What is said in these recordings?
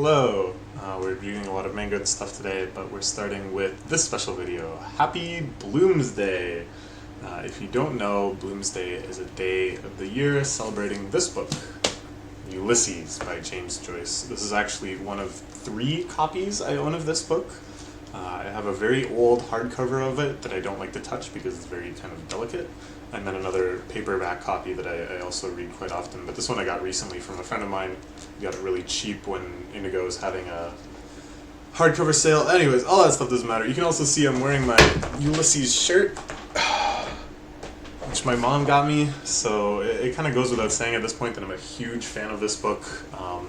Hello! We're reading a lot of manga and stuff today, but we're starting with this special video. Happy Bloomsday! If you don't know, Bloomsday is a day of the year celebrating this book, Ulysses by James Joyce. This is actually one of 3 copies I own of this book. I have a very old hardcover of it that I don't like to touch because it's very kind of delicate, and then another paperback copy that I also read quite often, but this one I got recently from a friend of mine. Got it really cheap when Indigo was having a hardcover sale. Anyways, all that stuff doesn't matter. You can also see I'm wearing my Ulysses shirt, which my mom got me, so it kind of goes without saying at this point that I'm a huge fan of this book.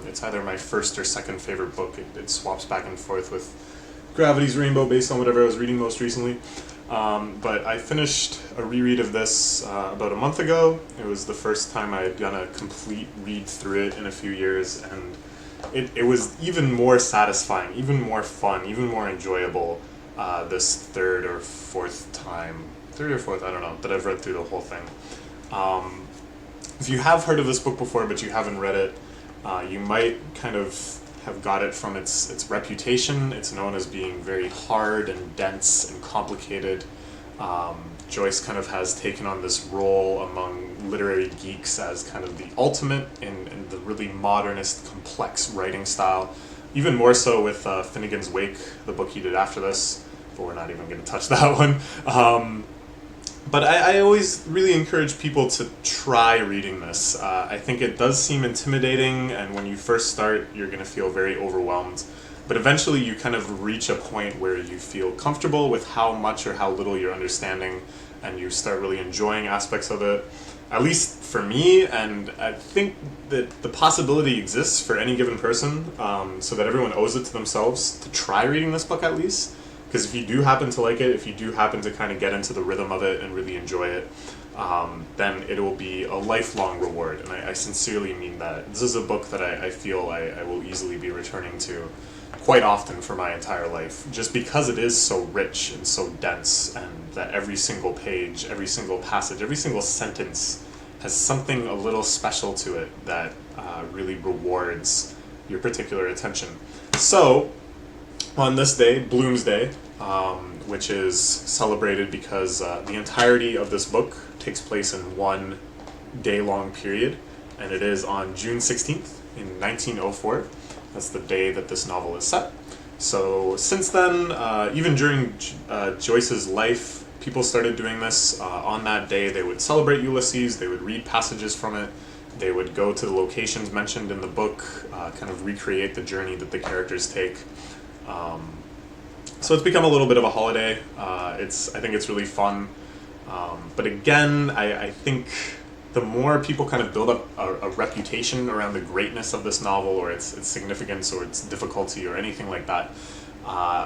It's either my first or second favorite book. It swaps back and forth with Gravity's Rainbow based on whatever I was reading most recently. But I finished a reread of this about a month ago. It was the first time I had done a complete read through it in a few years, and it was even more satisfying, even more fun, even more enjoyable this third or fourth, I don't know, that I've read through the whole thing. If you have heard of this book before but you haven't read it, you might kind of have got it from its reputation. It's known as being very hard and dense and complicated. Joyce kind of has taken on this role among literary geeks as kind of the ultimate in the really modernist, complex writing style. Even more so with Finnegan's Wake, the book he did after this, but we're not even going to touch that one. But I always really encourage people to try reading this. I think it does seem intimidating, and when you first start, you're going to feel very overwhelmed. But eventually you kind of reach a point where you feel comfortable with how much or how little you're understanding, and you start really enjoying aspects of it. At least for me, and I think that the possibility exists for any given person, so that everyone owes it to themselves to try reading this book at least. Because if you do happen to like it, if you do happen to kind of get into the rhythm of it and really enjoy it, then it will be a lifelong reward. And I sincerely mean that. This is a book that I feel I will easily be returning to quite often for my entire life, just because it is so rich and so dense, and that every single page, every single passage, every single sentence has something a little special to it that really rewards your particular attention. So, on this day, Bloomsday, which is celebrated because the entirety of this book takes place in one day-long period, and it is on June 16th in 1904. That's the day that this novel is set. So since then, even during Joyce's life, people started doing this. On that day, they would celebrate Ulysses, they would read passages from it, they would go to the locations mentioned in the book, kind of recreate the journey that the characters take. So it's become a little bit of a holiday. I think it's really fun. But again, I think the more people kind of build up a reputation around the greatness of this novel, or its significance, or its difficulty, or anything like that,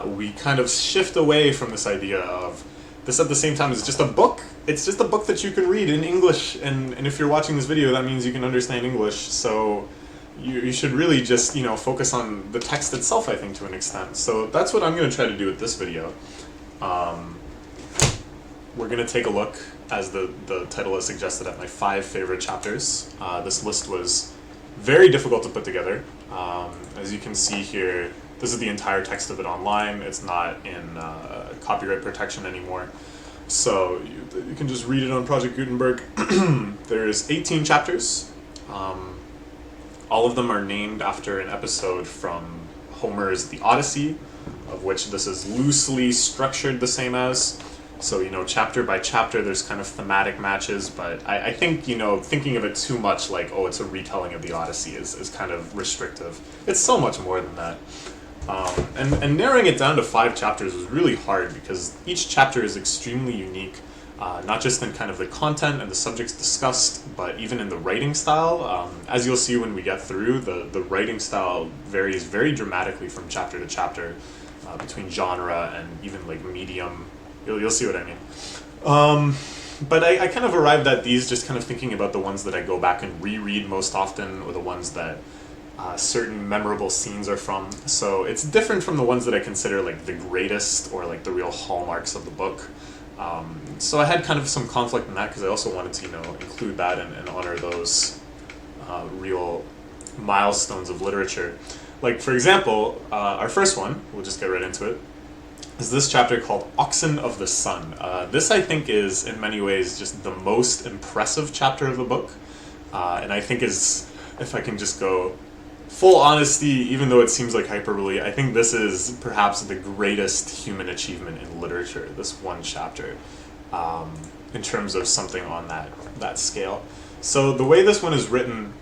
we kind of shift away from this idea of this at the same time is just a book. It's just a book that you can read in English, and if you're watching this video, that means you can understand English. So you should really just, focus on the text itself, I think, to an extent. So that's what I'm going to try to do with this video. We're going to take a look, as the title has suggested, at my 5 favorite chapters. This list was very difficult to put together. As you can see here, this is the entire text of it online. It's not in copyright protection anymore. So you can just read it on Project Gutenberg. There's 18 chapters. All of them are named after an episode from Homer's The Odyssey, of which this is loosely structured the same as. So, chapter by chapter, there's kind of thematic matches, but I think, thinking of it too much like, oh, it's a retelling of The Odyssey is kind of restrictive. It's so much more than that. And narrowing it down to 5 chapters was really hard, because each chapter is extremely unique. Not just in kind of the content and the subjects discussed, but even in the writing style. As you'll see when we get through, the writing style varies very dramatically from chapter to chapter, between genre and even like medium. You'll see what I mean. But I kind of arrived at these just kind of thinking about the ones that I go back and reread most often, or the ones that certain memorable scenes are from. So it's different from the ones that I consider like the greatest, or like the real hallmarks of the book. So I had kind of some conflict in that, because I also wanted to, include that and honor those real milestones of literature. like for example, our first one, we'll just get right into it, is this chapter called Oxen of the Sun. This I think is in many ways just the most impressive chapter of the book, and I think is, if I can just go full honesty, even though it seems like hyperbole, I think this is perhaps the greatest human achievement in literature, this one chapter, in terms of something on that scale. So the way this one is written,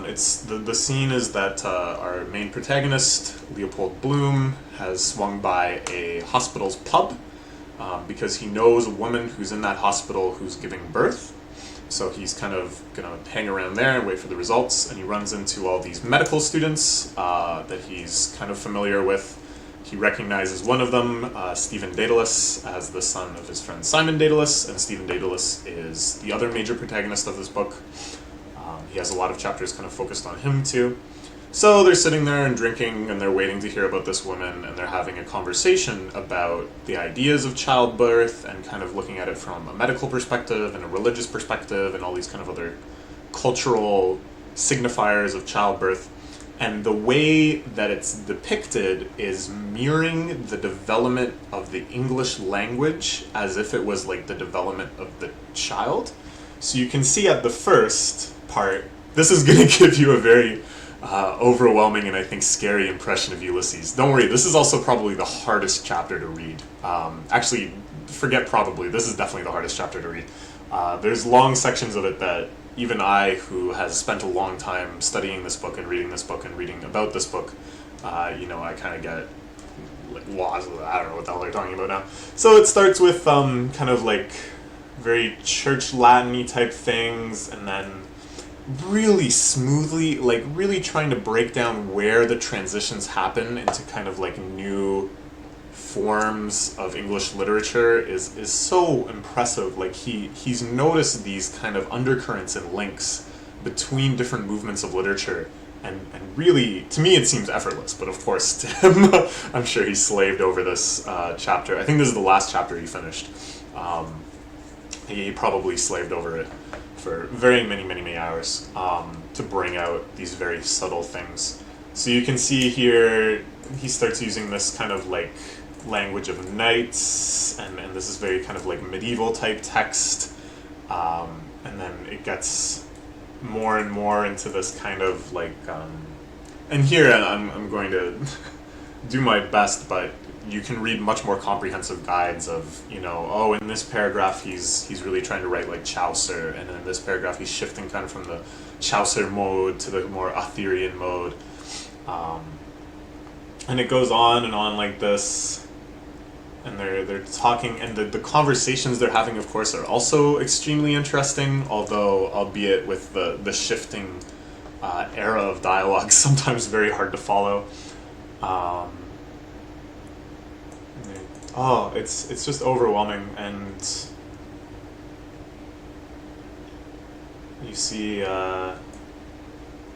it's the scene is that our main protagonist, Leopold Bloom, has swung by a hospital's pub because he knows a woman who's in that hospital who's giving birth. So he's kind of gonna hang around there and wait for the results, and he runs into all these medical students that he's kind of familiar with. He recognizes one of them, Stephen Daedalus, as the son of his friend Simon Daedalus, and Stephen Daedalus is the other major protagonist of this book. He has a lot of chapters kind of focused on him too. So they're sitting there and drinking, and they're waiting to hear about this woman, and they're having a conversation about the ideas of childbirth and kind of looking at it from a medical perspective and a religious perspective and all these kind of other cultural signifiers of childbirth. And the way that it's depicted is mirroring the development of the English language as if it was like the development of the child. So you can see at the first part, this is going to give you a very overwhelming and I think scary impression of Ulysses. Don't worry, this is also probably the hardest chapter to read. Actually, forget probably, this is definitely the hardest chapter to read. There's long sections of it that even I, who has spent a long time studying this book and reading about this book, I kind of get lost. I don't know what the hell they're talking about now. So it starts with kind of like very church Latin-y type things, and then really smoothly, like really trying to break down where the transitions happen into kind of like new forms of English literature is so impressive. Like he's noticed these kind of undercurrents and links between different movements of literature, and really, to me it seems effortless, but of course to him, I'm sure he slaved over this chapter. I think this is the last chapter he finished. He probably slaved over it for very many hours to bring out these very subtle things. So you can see here he starts using this kind of like language of knights, and this is very kind of like medieval type text, and then it gets more and more into this kind of like and here I'm going to do my best, but you can read much more comprehensive guides of, in this paragraph he's really trying to write like Chaucer, and in this paragraph he's shifting kind of from the Chaucer mode to the more Arthurian mode, and it goes on and on like this, and they're talking, and the conversations they're having, of course, are also extremely interesting, although albeit with the shifting era of dialogue, sometimes very hard to follow. It's just overwhelming, and you see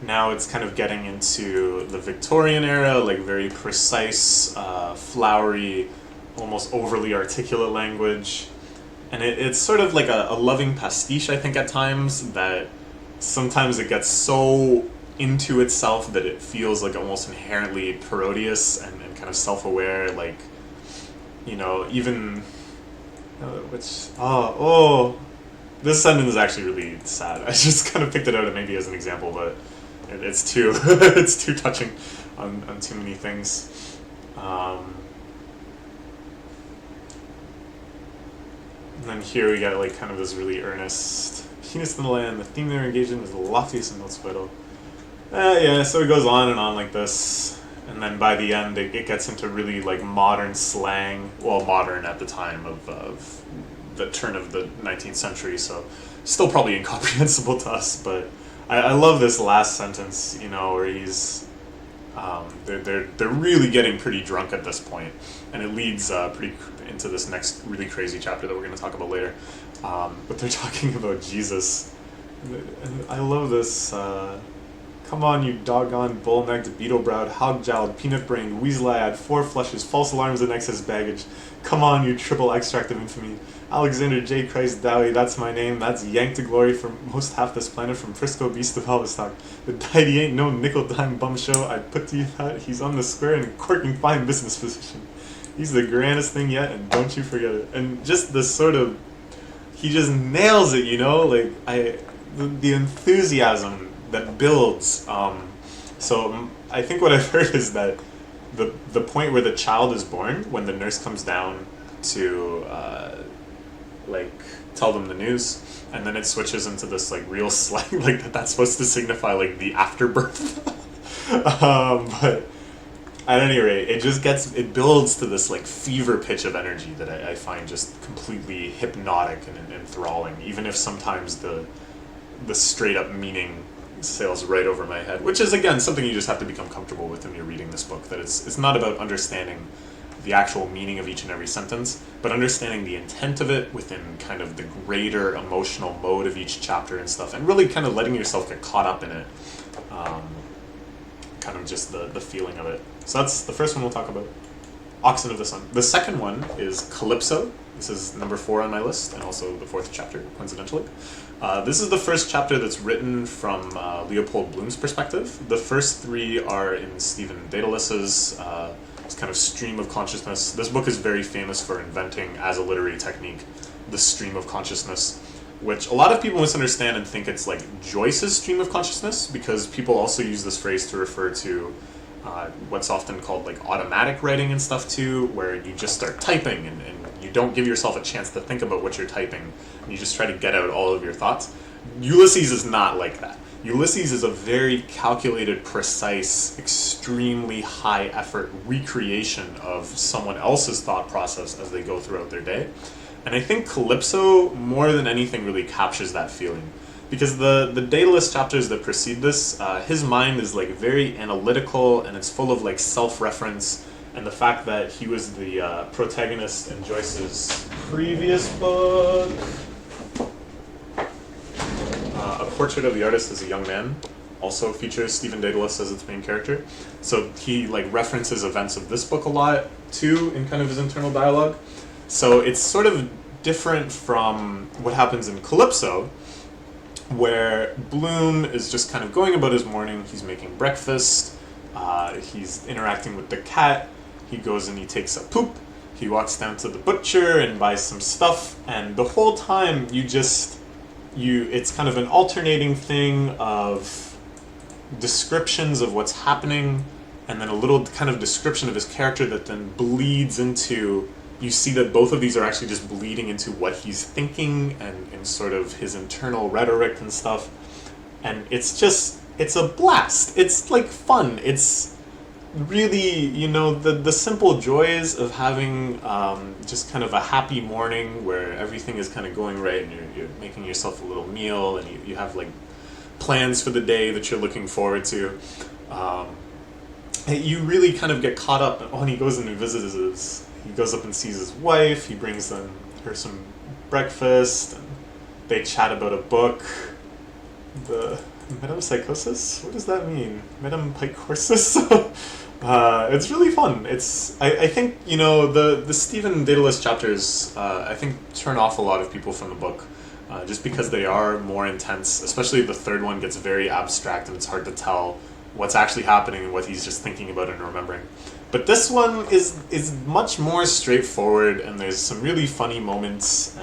now it's kind of getting into the Victorian era, like very precise, flowery, almost overly articulate language, and it's sort of like a loving pastiche, I think, at times, that sometimes it gets so into itself that it feels like almost inherently parodious and kind of self-aware, like, even this sentence is actually really sad. I just kind of picked it out maybe as an example, but it's too it's too touching on too many things. And then here we got like kind of this really earnest penis in the land. The theme they're engaged in is the loftiest and most vital. So it goes on and on like this. And then by the end, it gets into really like modern slang. Well, modern at the time of the turn of the 19th century, so still probably incomprehensible to us. But I love this last sentence, where he's they're really getting pretty drunk at this point, and it leads pretty into this next really crazy chapter that we're going to talk about later. But they're talking about Jesus, and I love this. Come on, you doggone bull-necked, beetle-browed, hog-jowled, peanut-brained, weasel-eyed, four flushes, false alarms and excess baggage. Come on, you triple extract of infamy. Alexander J. Christ Dowie, that's my name. That's yanked to glory from most half this planet from Frisco Beast of Halverstock. The deity ain't no nickel-dime bum show. I'd put to you that he's on the square and in quirking fine business position. He's the grandest thing yet, and don't you forget it. And just this sort of... He just nails it, you know? Like, the enthusiasm that builds. So I think what I've heard is that the point where the child is born, when the nurse comes down to tell them the news, and then it switches into this like real slang, like that's supposed to signify like the afterbirth. But at any rate, it builds to this like fever pitch of energy that I find just completely hypnotic and enthralling, even if sometimes the straight up meaning sails right over my head, which is again something you just have to become comfortable with when you're reading this book, that it's not about understanding the actual meaning of each and every sentence, but understanding the intent of it within kind of the greater emotional mode of each chapter and stuff, and really kind of letting yourself get caught up in it, kind of just the feeling of it. So that's the first one we'll talk about, Oxen of the Sun. The second one is Calypso. This is number 4 on my list, and also the 4th chapter, coincidentally. This is the first chapter that's written from Leopold Bloom's perspective. The first 3 are in Stephen Daedalus's kind of stream of consciousness. This book is very famous for inventing, as a literary technique, the stream of consciousness, which a lot of people misunderstand and think it's like Joyce's stream of consciousness, because people also use this phrase to refer to what's often called like automatic writing and stuff too, where you just start typing and you don't give yourself a chance to think about what you're typing, and you just try to get out all of your thoughts. Ulysses is not like that. Ulysses is a very calculated, precise, extremely high effort recreation of someone else's thought process as they go throughout their day. And I think Calypso, more than anything, really captures that feeling. Because the Daedalus chapters that precede this, his mind is like very analytical, and it's full of like self-reference, and the fact that he was the protagonist in Joyce's previous book, A Portrait of the Artist as a Young Man, also features Stephen Daedalus as its main character. So he like references events of this book a lot too in kind of his internal dialogue. So it's sort of different from what happens in Calypso, where Bloom is just kind of going about his morning. He's making breakfast, he's interacting with the cat, he goes and he takes a poop, he walks down to the butcher and buys some stuff, and the whole time it's kind of an alternating thing of descriptions of what's happening, and then a little kind of description of his character that then bleeds into, you see that both of these are actually just bleeding into what he's thinking and sort of his internal rhetoric and stuff. And it's a blast. It's like fun. It's really, the simple joys of having just kind of a happy morning where everything is kind of going right, and you're making yourself a little meal, and you have like plans for the day that you're looking forward to. You really kind of get caught up when he goes and he goes up and sees his wife, he brings her some breakfast, and they chat about a book. The metempsychosis? What does that mean? Metempsychosis? It's really fun. I think, the Stephen Daedalus chapters, I think, turn off a lot of people from the book, just because they are more intense. Especially the third one gets very abstract, and it's hard to tell what's actually happening and what he's just thinking about and remembering. But this one is much more straightforward, and there's some really funny moments,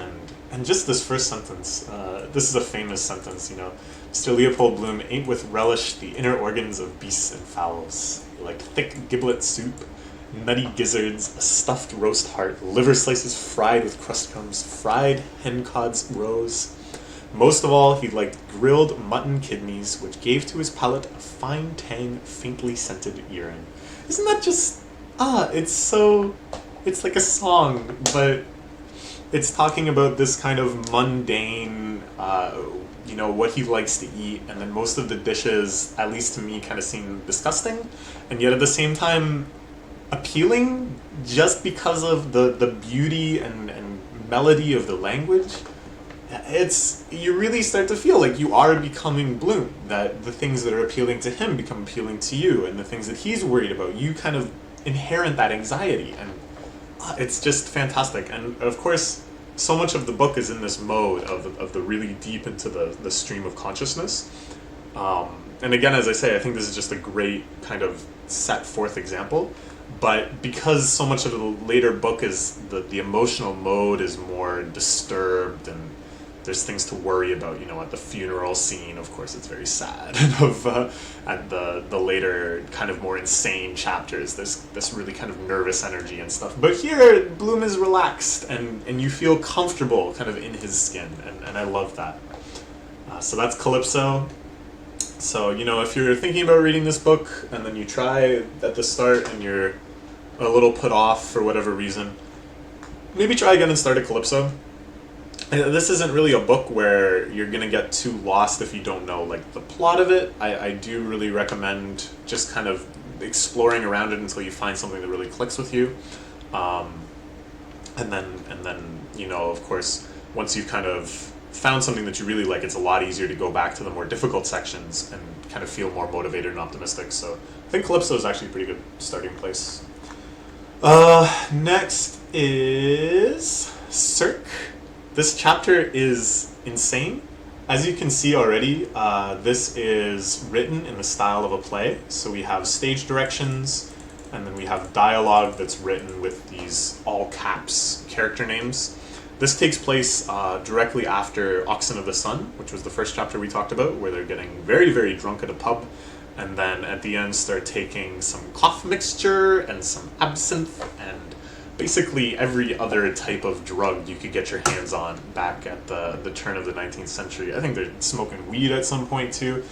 and just this first sentence, this is a famous sentence, Mr. Leopold Bloom ate with relish the inner organs of beasts and fowls, like thick giblet soup, nutty gizzards, a stuffed roast heart, liver slices fried with crust crumbs, fried hen cods roes. Most of all, he liked grilled mutton kidneys, which gave to his palate a fine tang, faintly scented urine. Isn't that just, it's like a song, but it's talking about this kind of mundane, what he likes to eat, and then most of the dishes, at least to me, kind of seem disgusting, and yet at the same time appealing, just because of the beauty and melody of the language. you really start to feel like you are becoming Bloom, that the things that are appealing to him become appealing to you, and the things that he's worried about, you kind of inherent that anxiety, and it's just fantastic. And of course, so much of the book is in this mode of the really deep into the stream of consciousness. And again, as I say, I think this is just a great kind of set forth example. But because so much of the later book is the emotional mode is more disturbed, and there's things to worry about, at the funeral scene, of course, it's very sad. And at the later kind of more insane chapters, there's this really kind of nervous energy and stuff. But here, Bloom is relaxed, and you feel comfortable kind of in his skin, and I love that. So that's Calypso. So, if you're thinking about reading this book, and then you try at the start, and you're a little put off for whatever reason, maybe try again and start at Calypso. This isn't really a book where you're going to get too lost if you don't know the plot of it. I do really recommend just kind of exploring around it until you find something that really clicks with you. And then of course, once you've kind of found something that you really like, it's a lot easier to go back to the more difficult sections and kind of feel more motivated and optimistic. So I think Calypso is actually a pretty good starting place. Next is Cirque. This chapter is insane. As you can see already, this is written in the style of a play. So we have stage directions, and then we have dialogue that's written with these all caps character names. This takes place directly after Oxen of the Sun, which was the first chapter we talked about, where they're getting very, very drunk at a pub, and then at the end start taking some cough mixture and some absinthe and basically every other type of drug you could get your hands on back at the turn of the 19th century. I think they're smoking weed at some point too.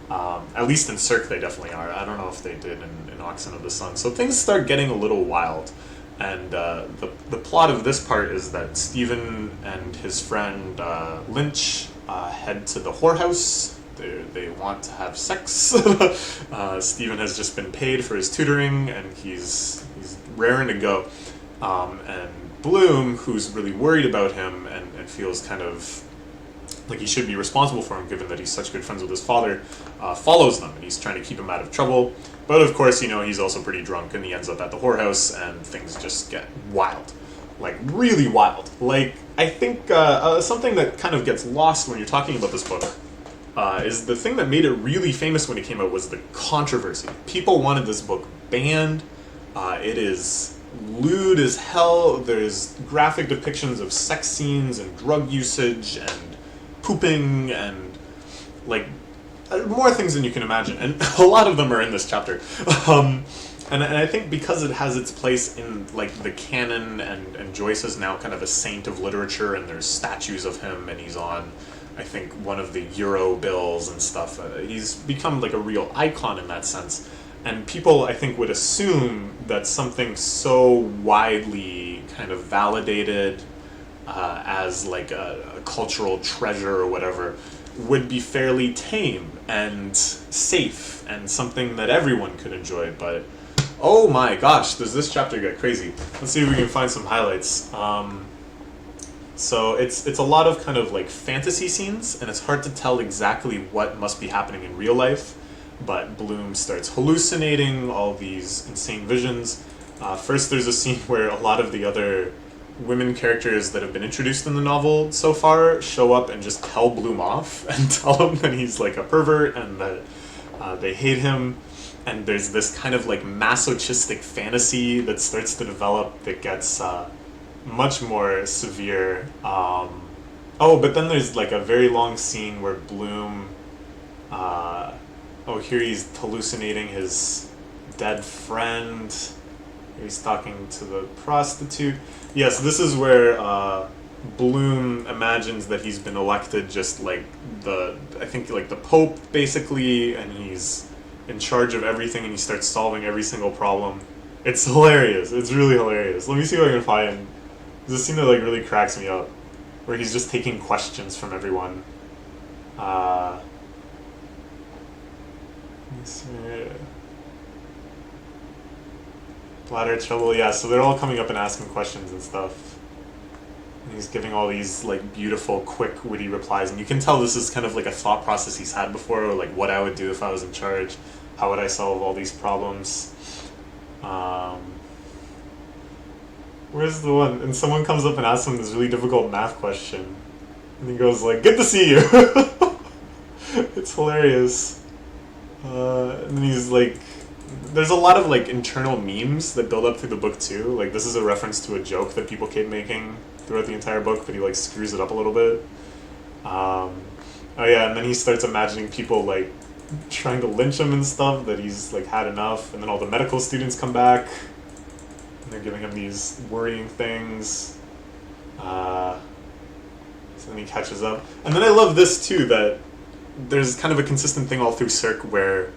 At least in Cirque they definitely are. I don't know if they did in Oxen of the Sun. So things start getting a little wild. And the plot of this part is that Stephen and his friend Lynch head to the whorehouse. They want to have sex. Stephen has just been paid for his tutoring, and he's raring to go. And Bloom, who's really worried about him and feels kind of like he should be responsible for him, given that he's such good friends with his father, follows them, and he's trying to keep him out of trouble. But of course, he's also pretty drunk, and he ends up at the whorehouse, and things just get wild. Really wild. I think something that kind of gets lost when you're talking about this book is the thing that made it really famous when it came out was the controversy. People wanted this book banned. It is lewd as hell. There's graphic depictions of sex scenes and drug usage and pooping and more things than you can imagine, and a lot of them are in this chapter. And I think because it has its place in the canon, and Joyce is now kind of a saint of literature, and there's statues of him, and he's on, I think, one of the Euro bills and stuff. He's become a real icon in that sense. And people, I think, would assume that something so widely kind of validated as a cultural treasure or whatever would be fairly tame and safe and something that everyone could enjoy. But oh my gosh, does this chapter get crazy. Let's see if we can find some highlights. So it's a lot of kind of fantasy scenes, and it's hard to tell exactly what must be happening in real life. But Bloom starts hallucinating all these insane visions. First, there's a scene where a lot of the other women characters that have been introduced in the novel so far show up and just tell Bloom off and tell him that he's a pervert and that they hate him. And there's this kind of masochistic fantasy that starts to develop that gets much more severe. But then there's a very long scene where Bloom... here he's hallucinating his dead friend. He's talking to the prostitute. Yes, this is where Bloom imagines that he's been elected just the Pope, basically, and he's in charge of everything, and he starts solving every single problem. It's hilarious. It's really hilarious. Let me see if I can find... There's a scene that really cracks me up, where he's just taking questions from everyone. Bladder trouble, yeah, so they're all coming up and asking questions and stuff. And he's giving all these like beautiful, quick, witty replies, and you can tell this is kind of like a thought process he's had before, or like what I would do if I was in charge, how would I solve all these problems. Where's the one? And someone comes up and asks him this really difficult math question, and he goes like, "Good to see you." It's hilarious. And he's like, there's a lot of like internal memes that build up through the book too. Like this is a reference to a joke that people keep making throughout the entire book, but he like screws it up a little bit. Oh yeah, and then he starts imagining people like trying to lynch him and stuff, that he's like had enough, and then all the medical students come back and they're giving him these worrying things. So then he catches up. And then I love this too, that there's kind of a consistent thing all through Cirque where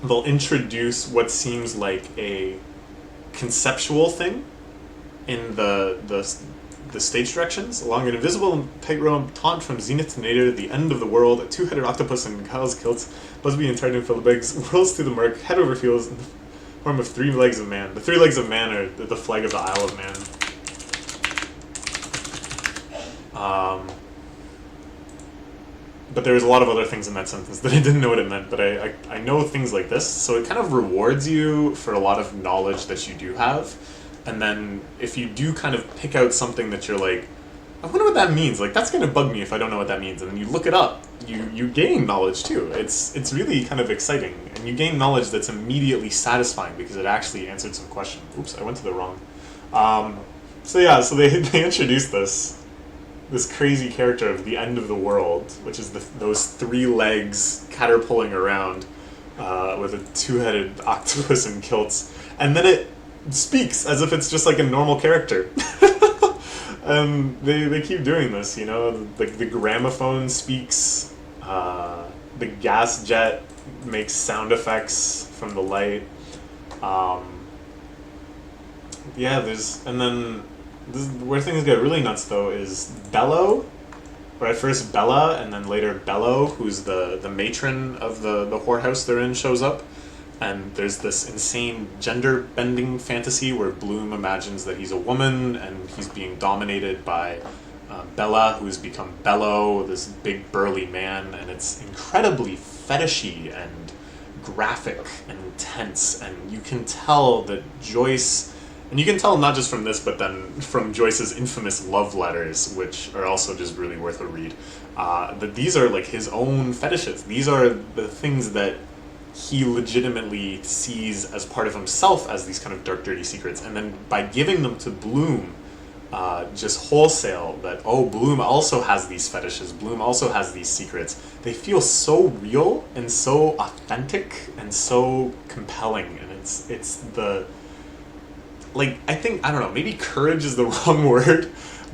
they'll introduce what seems like a conceptual thing in the stage directions. Along an invisible tightrope taunt from zenith to nadir, the end of the world, a two-headed octopus in Kyle's kilts, Busby and Titan Philibeggs whirls through the murk, head over heels in the form of 3 legs of man. The 3 legs of man are the flag of the Isle of Man. But there's a lot of other things in that sentence that I didn't know what it meant, but I know things like this, so it kind of rewards you for a lot of knowledge that you do have. And then if you do kind of pick out something that you're like, I wonder what that means, like that's going to bug me if I don't know what that means, and then you look it up, you gain knowledge too. It's really kind of exciting, and you gain knowledge that's immediately satisfying because it actually answered some question. Oops, I went to the wrong. So they introduced this crazy character of the end of the world, which is those 3 legs caterpilling around with a 2-headed octopus in kilts, and then it speaks as if it's just like a normal character. And they keep doing this, you know, like the gramophone speaks, the gas jet makes sound effects from the light. And then where things get really nuts though is Bello, or at first Bella and then later Bello, who's the matron of the whorehouse they're in, shows up. And there's this insane gender-bending fantasy where Bloom imagines that he's a woman and he's being dominated by Bella, who's become Bello, this big burly man, and it's incredibly fetishy and graphic and intense, and you can tell that Joyce, and you can tell not just from this, but then from Joyce's infamous love letters, which are also just really worth a read, that these are like his own fetishes. These are the things that he legitimately sees as part of himself as these kind of dark, dirty secrets. And then by giving them to Bloom, just wholesale, that, oh, Bloom also has these fetishes, Bloom also has these secrets, they feel so real and so authentic and so compelling. And it's the, like, I don't know, maybe courage is the wrong word,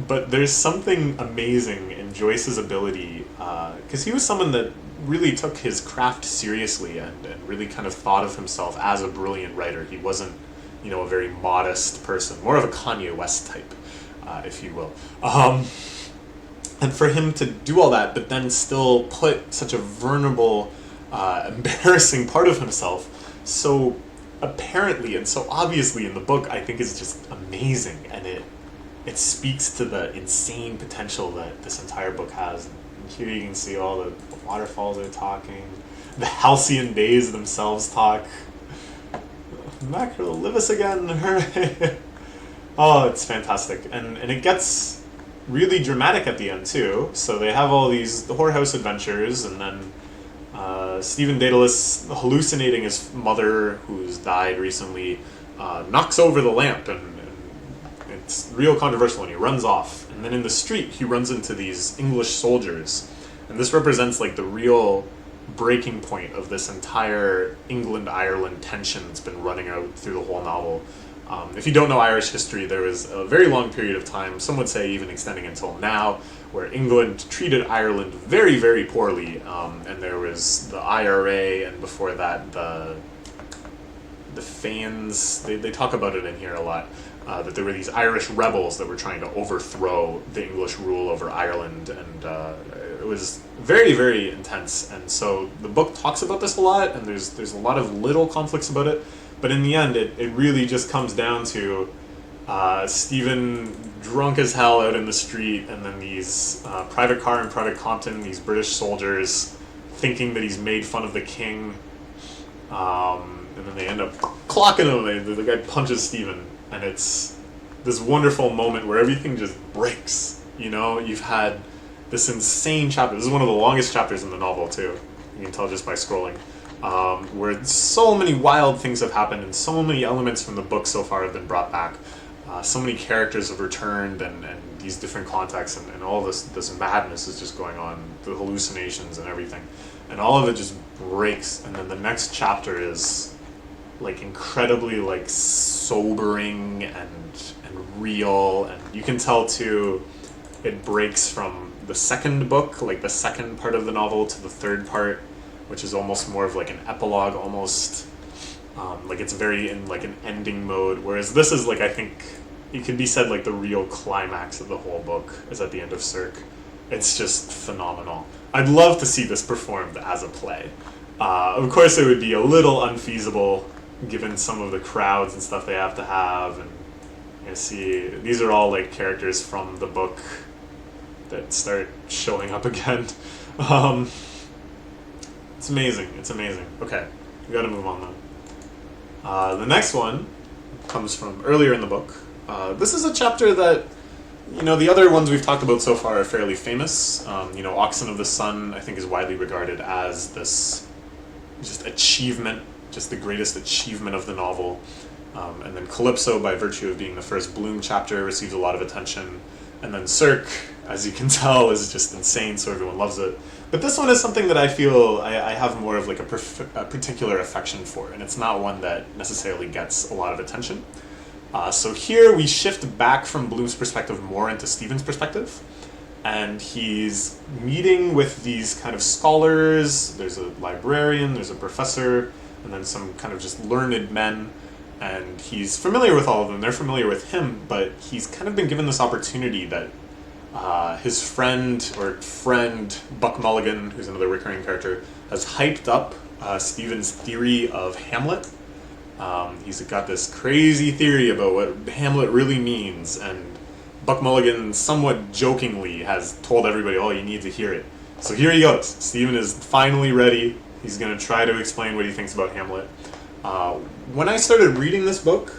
but there's something amazing in Joyce's ability, because he was someone that really took his craft seriously and really kind of thought of himself as a brilliant writer. He wasn't, you know, a very modest person, more of a Kanye West type, if you will. And for him to do all that, but then still put such a vulnerable, embarrassing part of himself so apparently and so obviously in the book, I think is just amazing. And it speaks to the insane potential that this entire book has. And here you can see all the waterfalls are talking. The halcyon days themselves talk. Mackerel, live us again, hooray! Oh, it's fantastic. And it gets really dramatic at the end, too. So they have all the whorehouse adventures, and then Stephen Daedalus, hallucinating his mother, who's died recently, knocks over the lamp, and it's real controversial, and he runs off. And then in the street, he runs into these English soldiers. And this represents like the real breaking point of this entire England-Ireland tension that's been running out through the whole novel. If you don't know Irish history, there was a very long period of time, some would say even extending until now, where England treated Ireland very, very poorly. And there was the IRA, and before that, the Fanes. They talk about it in here a lot. That there were these Irish rebels that were trying to overthrow the English rule over Ireland, and it was very, very intense. And so the book talks about this a lot, and there's a lot of little conflicts about it, but in the end, it really just comes down to Stephen drunk as hell out in the street, and then these Private Carr and Private Compton, these British soldiers, thinking that he's made fun of the king, and then they end up clocking him. The guy punches Stephen, and it's this wonderful moment where everything just breaks. You know, you've had this insane chapter. This is one of the longest chapters in the novel too. You can tell just by scrolling. Where so many wild things have happened, and so many elements from the book so far have been brought back. So many characters have returned, and these different contexts, and all this madness is just going on, the hallucinations and everything. And all of it just breaks, and then the next chapter is like incredibly like sobering and real, and you can tell too it breaks from the second book, like the second part of the novel, to the third part, which is almost more of like an epilogue, almost like it's very in like an ending mode, whereas this is like, I think it could be said like the real climax of the whole book is at the end of Cirque. It's just phenomenal. I'd love to see this performed as a play. Of course it would be a little unfeasible given some of the crowds and stuff they have to have, and you see these are all like characters from the book that start showing up again. It's amazing. It's amazing. Okay, we gotta move on though. The next one comes from earlier in the book. This is a chapter that, you know, the other ones we've talked about so far are fairly famous. You know, Oxen of the Sun, I think, is widely regarded as this just achievement, just the greatest achievement of the novel. And then Calypso, by virtue of being the first Bloom chapter, receives a lot of attention. And then Cirque, as you can tell, is just insane, so everyone loves it. But this one is something that I feel I have more of like a particular affection for, and it's not one that necessarily gets a lot of attention. So here we shift back from Bloom's perspective more into Stephen's perspective, and he's meeting with these kind of scholars. There's a librarian, there's a professor, and then some kind of just learned men, and he's familiar with all of them. They're familiar with him, but he's kind of been given this opportunity that his friend Buck Mulligan, who's another recurring character, has hyped up Stephen's theory of Hamlet. He's got this crazy theory about what Hamlet really means, and Buck Mulligan somewhat jokingly has told everybody, oh, you need to hear it. So here he goes. Stephen is finally ready. He's going to try to explain what he thinks about Hamlet. When I started reading this book,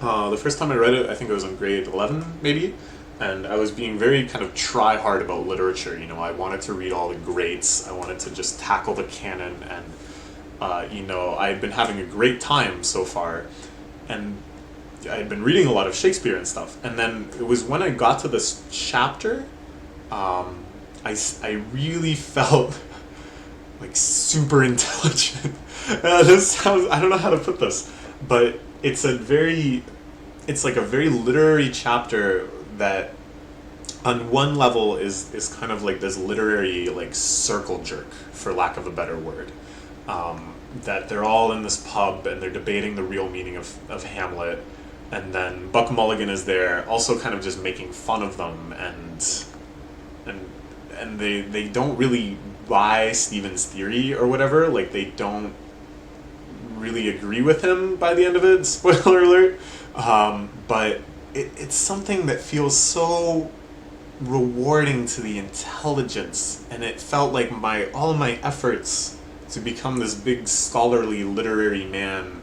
the first time I read it, I think it was in grade 11, maybe, and I was being very kind of try-hard about literature. You know, I wanted to read all the greats. I wanted to just tackle the canon, and you know, I had been having a great time so far, and I had been reading a lot of Shakespeare and stuff. And then it was when I got to this chapter, I really felt like super intelligent. This sounds, I don't know how to put this, but it's like a very literary chapter that on one level is kind of like this literary like circle jerk, for lack of a better word. That they're all in this pub and they're debating the real meaning of Hamlet, and then Buck Mulligan is there also kind of just making fun of them, and they don't really buy Stephen's theory or whatever. Like, they don't really agree with him by the end of it, spoiler alert. But it's something that feels so rewarding to the intelligence, and it felt like all of my efforts to become this big scholarly literary man.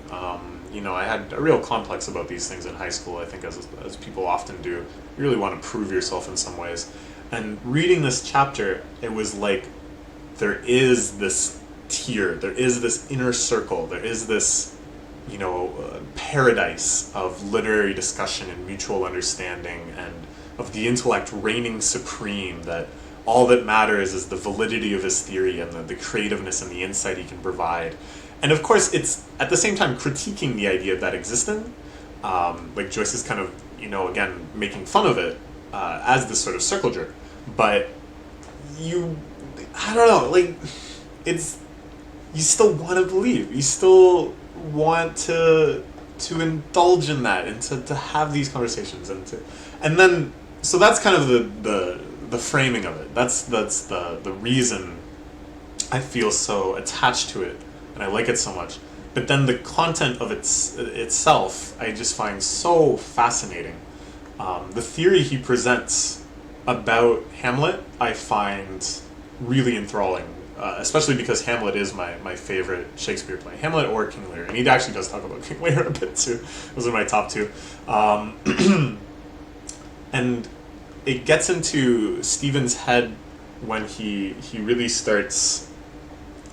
You know, I had a real complex about these things in high school, I think, as people often do. You really want to prove yourself in some ways. And reading this chapter, it was like there is this tier, there is this inner circle, there is this, you know, paradise of literary discussion and mutual understanding, and of the intellect reigning supreme, that all that matters is the validity of his theory and the creativeness and the insight he can provide. And of course, it's at the same time critiquing the idea of that existing. Like, Joyce is kind of, you know, again, making fun of it as this sort of circle jerk. But I don't know, like, you still want to believe. You still want to indulge in that, and to have these conversations, and then so that's kind of the framing of it. That's the reason I feel so attached to it, and I like it so much. but then the content of itself I just find so fascinating. The theory he presents about Hamlet I find really enthralling, especially because Hamlet is my favorite Shakespeare play. Hamlet or King Lear, and he actually does talk about King Lear a bit too. Those are my top two. And it gets into Stephen's head when he really starts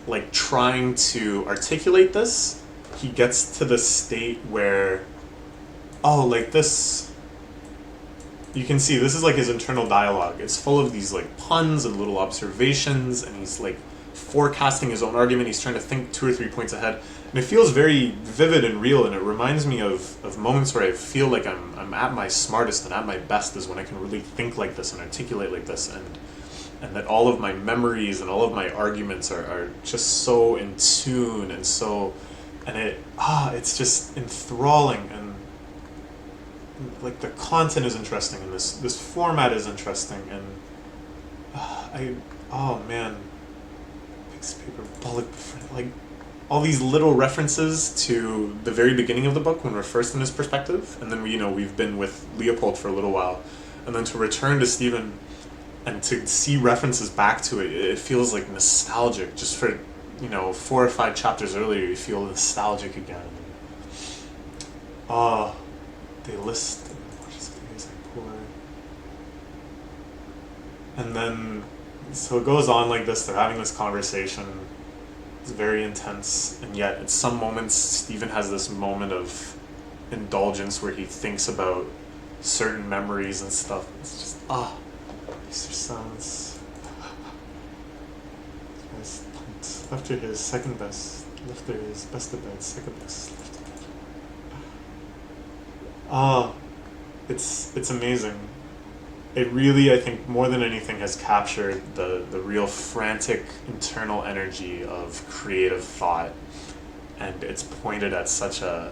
like trying to articulate this. He gets to the state where, oh, like this, you can see this is like his internal dialogue. It's full of these like puns and little observations, and he's like forecasting his own argument. He's trying to think 2 or 3 points ahead, and it feels very vivid and real. And it reminds me of moments where I feel like I'm at my smartest and at my best is when I can really think like this and articulate like this, and that all of my memories and all of my arguments are just so in tune and so, and it's just enthralling, and like the content is interesting, and this format is interesting, and oh man, piece of paper, bullet, like all these little references to the very beginning of the book when we're first in his perspective, and then we've been with Leopold for a little while, and then to return to Stephen and to see references back to it, it feels like nostalgic. Just for 4 or 5 chapters earlier, you feel nostalgic again. They list and then so it goes on like this. They're having this conversation. It's very intense, and yet at some moments Stephen has this moment of indulgence where he thinks about certain memories and stuff. It's just these are sounds. This guy's pumped. After his second best, after his best of bed, second best left of bed. It's amazing. It really, I think, more than anything, has captured the real frantic internal energy of creative thought, and it's pointed at such a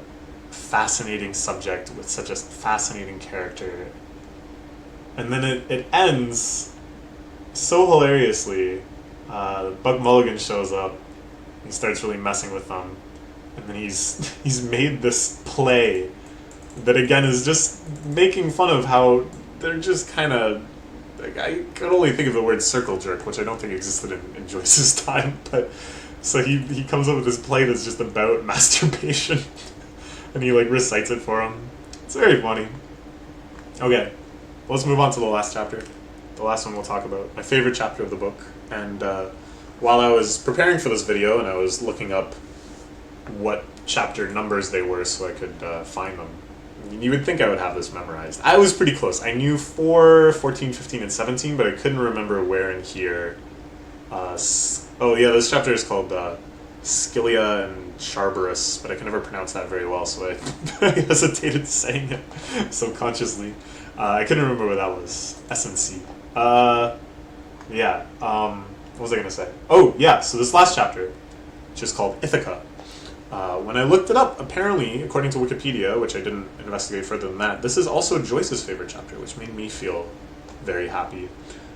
fascinating subject with such a fascinating character. And then it ends so hilariously. Buck Mulligan shows up, he starts really messing with them, and then he's made this play that again is just making fun of how they're just kind of, like, I could only think of the word circle jerk, which I don't think existed in Joyce's time, but so he comes up with this play that's just about masturbation, and he like recites it for him. It's very funny. Okay, let's move on to the last chapter. The last one we'll talk about. My favorite chapter of the book. And while I was preparing for this video and I was looking up what chapter numbers they were so I could find them, you would think I would have this memorized. I was pretty close. I knew 4, 14, 15, and 17, but I couldn't remember where in here. This chapter is called Scylla and Charbarus, but I can never pronounce that very well, so I hesitated saying it subconsciously. I couldn't remember what that was. S&C. What was I going to say? Oh, yeah, so this last chapter, which is called Ithaca. When I looked it up, apparently, according to Wikipedia, which I didn't investigate further than that, this is also Joyce's favorite chapter, which made me feel very happy.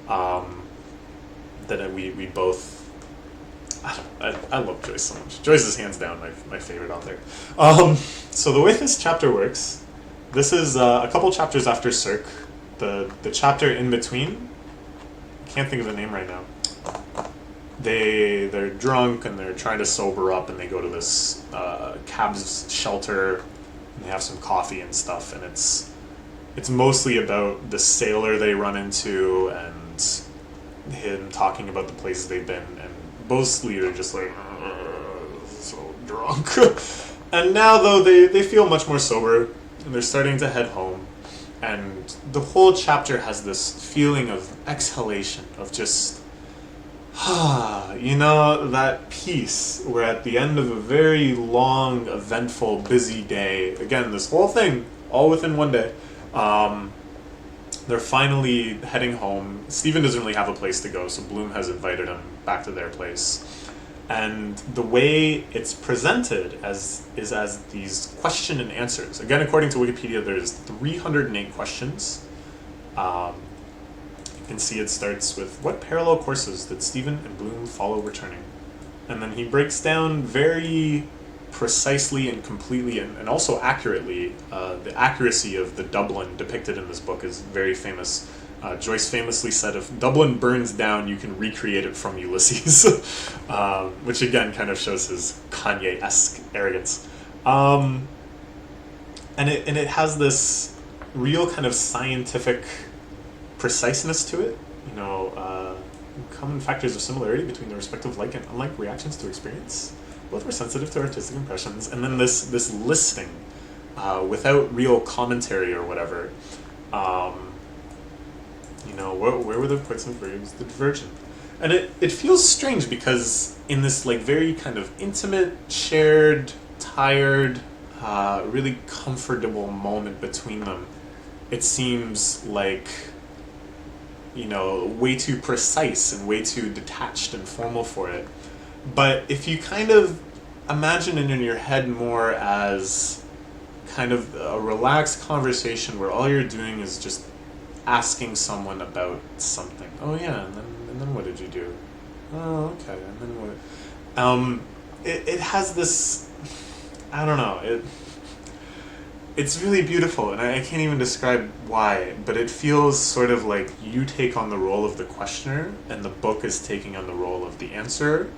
That we both... I love Joyce so much. Joyce is hands down my favorite author. So the way this chapter works, this is a couple chapters after Cirque. The chapter in between, I can't think of the name right now. They're drunk and they're trying to sober up, and they go to this cab's shelter and they have some coffee and stuff, and it's mostly about the sailor they run into and him talking about the places they've been, and mostly they're just like so drunk. And now though they feel much more sober and they're starting to head home, and the whole chapter has this feeling of exhalation, of just that peace where at the end of a very long, eventful, busy day, again, this whole thing, all within one day, they're finally heading home. Stephen doesn't really have a place to go, so Bloom has invited him back to their place. And the way it's presented is as these question and answers. Again, according to Wikipedia, there's 308 questions. You can see it starts with, what parallel courses did Stephen and Bloom follow returning? And then he breaks down very precisely and completely and also accurately, the accuracy of the Dublin depicted in this book is very famous. Joyce famously said, if Dublin burns down, you can recreate it from Ulysses, which again kind of shows his Kanye-esque arrogance. And it has this real kind of scientific preciseness to it. You know, common factors of similarity between the respective like and unlike reactions to experience. Both were sensitive to artistic impressions, and then this listing, without real commentary or whatever. You know, where were the points and verbs that divergent? And it feels strange because in this like very kind of intimate, shared, tired, really comfortable moment between them, it seems like, you know, way too precise and way too detached and formal for it. But if you kind of imagine it in your head more as kind of a relaxed conversation where all you're doing is just asking someone about something. Oh yeah, and then what did you do? Oh, okay, and then what? It has this, I don't know, it's really beautiful, and I can't even describe why, but it feels sort of like you take on the role of the questioner, and the book is taking on the role of the answerer,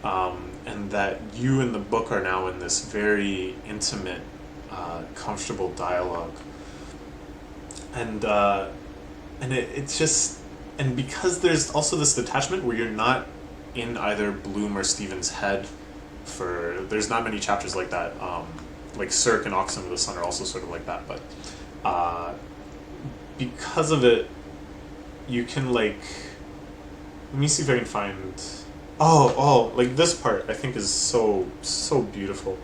and that you and the book are now in this very intimate, comfortable dialogue. And it's just, and because there's also this detachment where you're not in either Bloom or Stephen's head there's not many chapters like that. Like Cirque and Oxen of the Sun are also sort of like that, but because of it, you can like, let me see if I can find, like this part I think is so beautiful.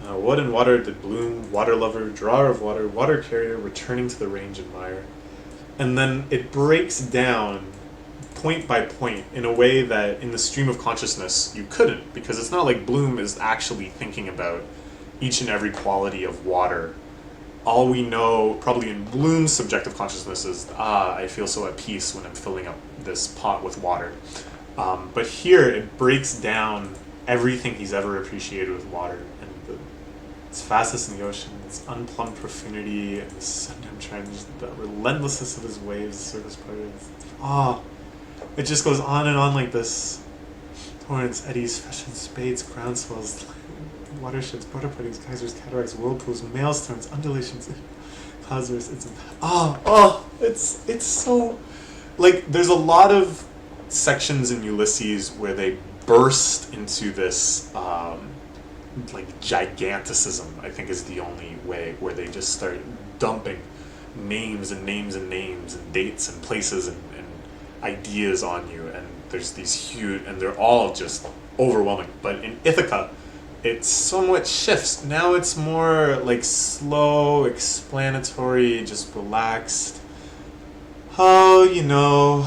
What in water did Bloom, water lover, drawer of water, water carrier, returning to the range and mire. And then it breaks down point by point in a way that in the stream of consciousness you couldn't, because it's not like Bloom is actually thinking about each and every quality of water. All we know, probably in Bloom's subjective consciousness, is, I feel so at peace when I'm filling up this pot with water. But here it breaks down everything he's ever appreciated with water, and its fastness in the ocean, its unplumbed profundity, and the sundown trench, the relentlessness of his waves, the surface parts. It just goes on and on like this. Torrents, eddies, freshen, spades, groundswells, watersheds, border parties, geysers, cataracts, whirlpools, maelstorms, undulations, clouds. It's so, like, there's a lot of sections in Ulysses where they burst into this like giganticism, I think is the only way, where they just start dumping names and names and names and dates and places and ideas on you, and there's these huge, and they're all just overwhelming. But in Ithaca, it somewhat shifts. Now it's more like slow, explanatory, just relaxed. Oh, you know,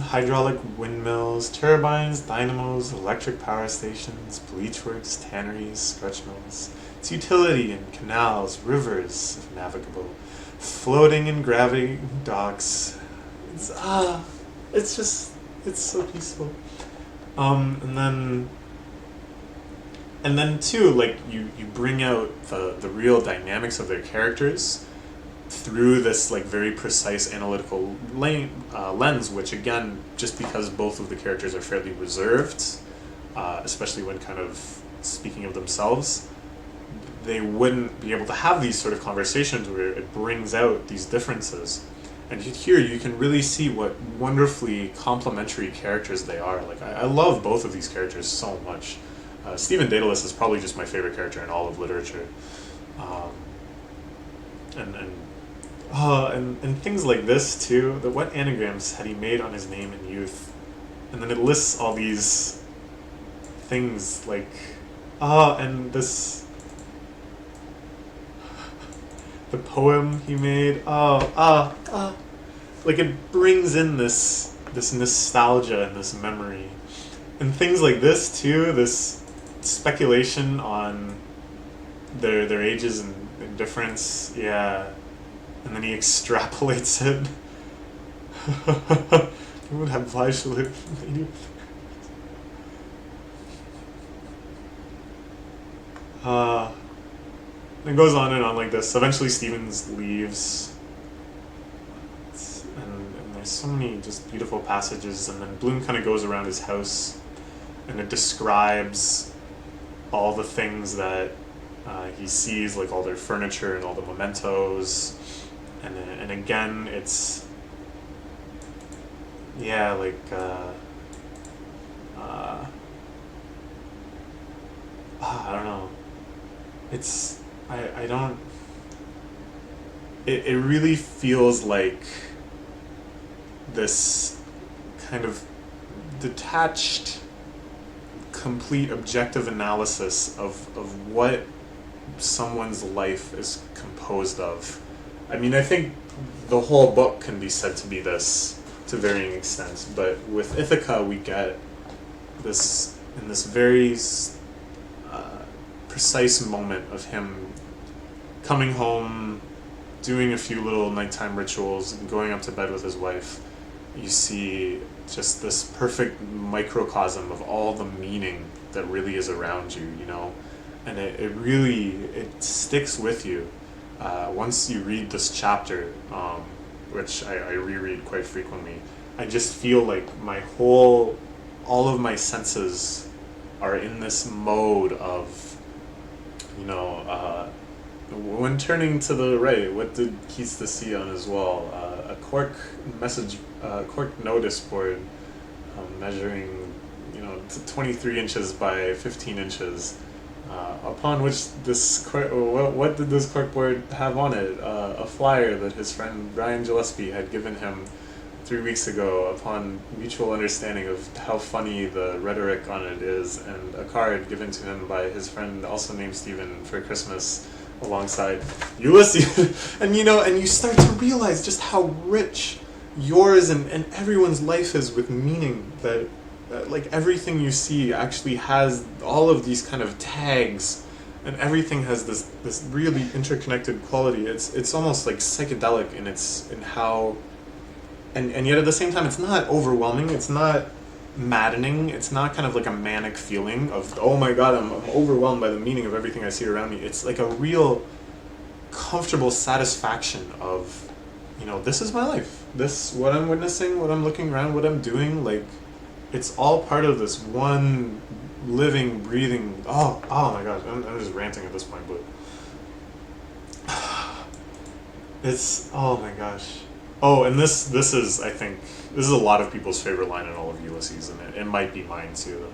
hydraulic windmills, turbines, dynamos, electric power stations, bleach works, tanneries, stretch mills. Its utility in canals, rivers, if navigable, floating in gravity docks. It's so peaceful. And then too, like, you bring out the real dynamics of their characters through this like very precise analytical lens, which again, just because both of the characters are fairly reserved, especially when kind of speaking of themselves, they wouldn't be able to have these sort of conversations where it brings out these differences. And here you can really see what wonderfully complementary characters they are. Like, I love both of these characters so much. Stephen Dedalus is probably just my favorite character in all of literature. And things like this too. What anagrams had he made on his name in youth? And then it lists all these things like, and this, the poem he made. Like, it brings in this nostalgia and this memory, and things like this too. This speculation on their ages and difference. Yeah. And then he extrapolates it. Who would have lives to live? Uh, it goes on and on like this. Eventually, Stevens leaves, and there's so many just beautiful passages. And then Bloom kind of goes around his house, and it describes all the things that he sees, like all their furniture and all the mementos. And again, it's yeah, like I don't know. It's I don't. It really feels like this kind of detached, complete objective analysis of what someone's life is composed of. I mean, I think the whole book can be said to be this to varying extents, but with Ithaca we get this in this very precise moment of him coming home, doing a few little nighttime rituals, and going up to bed with his wife. You see just this perfect microcosm of all the meaning that really is around you, you know? And it really, it sticks with you. Once you read this chapter, which I reread quite frequently, I just feel like all of my senses are in this mode of, you know, when turning to the right, what did Keatsta see on his wall? A cork notice board measuring, you know, 23 inches by 15 inches, upon which what did this corkboard have on it? A flyer that his friend Brian Gillespie had given him 3 weeks ago upon mutual understanding of how funny the rhetoric on it is, and a card given to him by his friend also named Stephen for Christmas alongside Ulysses. And you know, and you start to realize just how rich yours and everyone's life is with meaning, that like everything you see actually has all of these kind of tags, and everything has this really interconnected quality. It's almost like psychedelic in how, and yet at the same time it's not overwhelming, it's not maddening, it's not kind of like a manic feeling of, oh my god, I'm overwhelmed by the meaning of everything I see around me. It's like a real comfortable satisfaction of, you know, this is my life, this, what I'm witnessing, what I'm looking around, what I'm doing, like it's all part of this one living, breathing, oh my gosh, I'm just ranting at this point, but it's, oh my gosh. Oh, and this is, I think, this is a lot of people's favorite line in all of Ulysses, and it might be mine too.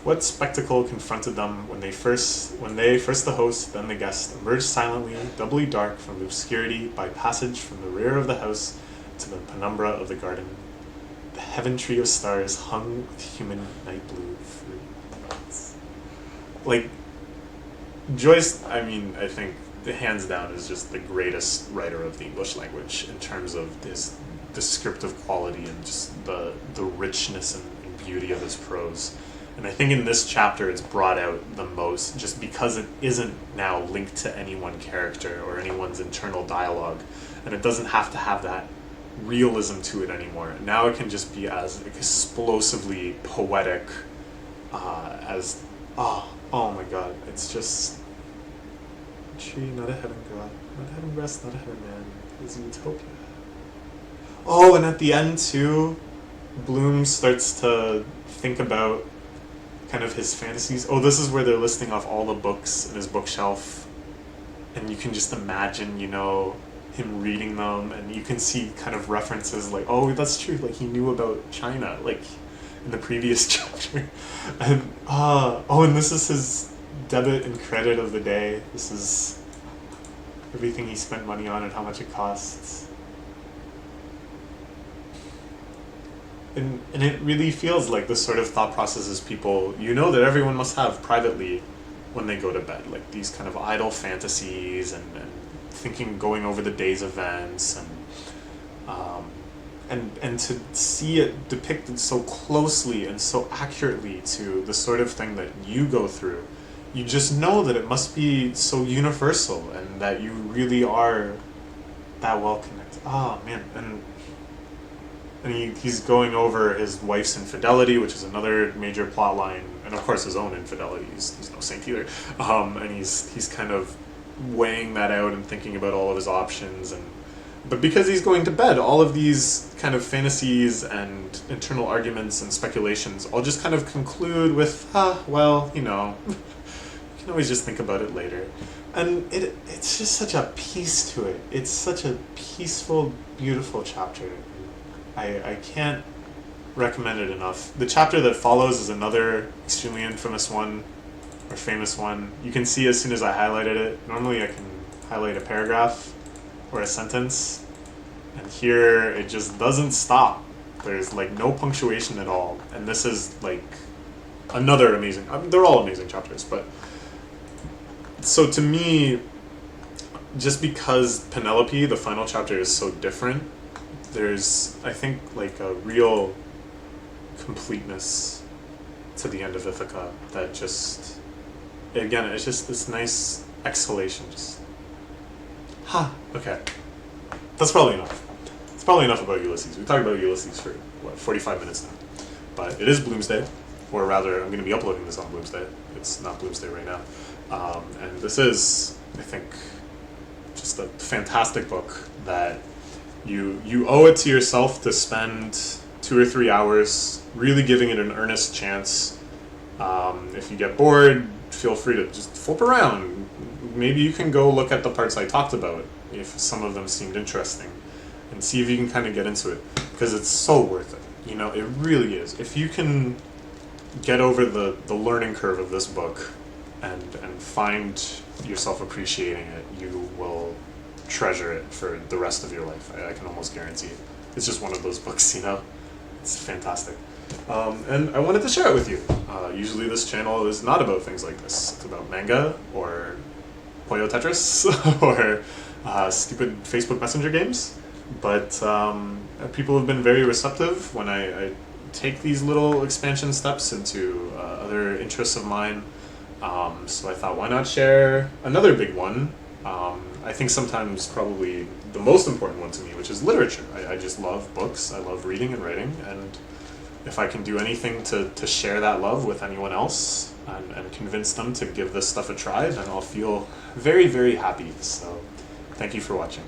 What spectacle confronted them when first the host, then the guest, emerged silently, doubly dark from the obscurity by passage from the rear of the house to the penumbra of the garden. The heaven tree of stars hung with human night blue fruit. Like, Joyce, I mean, I think hands down is just the greatest writer of the English language in terms of his descriptive quality and just the richness and beauty of his prose. And I think in this chapter it's brought out the most, just because it isn't now linked to any one character or anyone's internal dialogue, and it doesn't have to have that realism to it anymore. Now it can just be as explosively poetic as, oh my god, it's just a tree, not a heaven god, not a heaven rest, not a heaven man, is utopia. Oh, and at the end too, Bloom starts to think about kind of his fantasies. Oh, this is where they're listing off all the books in his bookshelf, and you can just imagine, you know, him reading them, and you can see kind of references like, oh, that's true, like he knew about China, like in the previous chapter. And and this is his debit and credit of the day. This is everything he spent money on and how much it costs. And it really feels like the sort of thought processes people, you know, that everyone must have privately when they go to bed, like these kind of idle fantasies and thinking, going over the day's events, and to see it depicted so closely and so accurately to the sort of thing that you go through, you just know that it must be so universal and that you really are that well connected. Oh man, and he's going over his wife's infidelity, which is another major plot line and of course his own infidelity. He's no saint either, and he's kind of weighing that out and thinking about all of his options. And but because he's going to bed, all of these kind of fantasies and internal arguments and speculations all just kind of conclude with, well, you know, you can always just think about it later. And it's just such a peace to it. It's such a peaceful, beautiful chapter. I can't recommend it enough. The chapter that follows is another extremely infamous one, or famous one. You can see as soon as I highlighted it, normally I can highlight a paragraph or a sentence, and here it just doesn't stop. There's like no punctuation at all, and this is like another amazing, I mean, they're all amazing chapters, but so to me, just because Penelope, the final chapter, is so different, there's, I think, like a real completeness to the end of Ithaca that just, again, it's just this nice exhalation, just, okay. That's probably enough. It's probably enough about Ulysses. We talked about Ulysses for, 45 minutes now. But it is Bloomsday, or rather, I'm going to be uploading this on Bloomsday. It's not Bloomsday right now. And this is, I think, just a fantastic book that you owe it to yourself to spend 2 or 3 hours really giving it an earnest chance. If you get bored, feel free to just flip around. Maybe you can go look at the parts I talked about, if some of them seemed interesting, and see if you can kind of get into it, because it's so worth it. You know, it really is. If you can get over the learning curve of this book and find yourself appreciating it, you will treasure it for the rest of your life. I can almost guarantee it. It's just one of those books, you know? It's fantastic. And I wanted to share it with you. Usually this channel is not about things like this. It's about manga, or Puyo Tetris, or stupid Facebook Messenger games. But people have been very receptive when I take these little expansion steps into other interests of mine. So I thought, why not share another big one? I think sometimes probably the most important one to me, which is literature. I just love books. I love reading and writing, and if I can do anything to share that love with anyone else and convince them to give this stuff a try, then I'll feel very, very happy. So thank you for watching.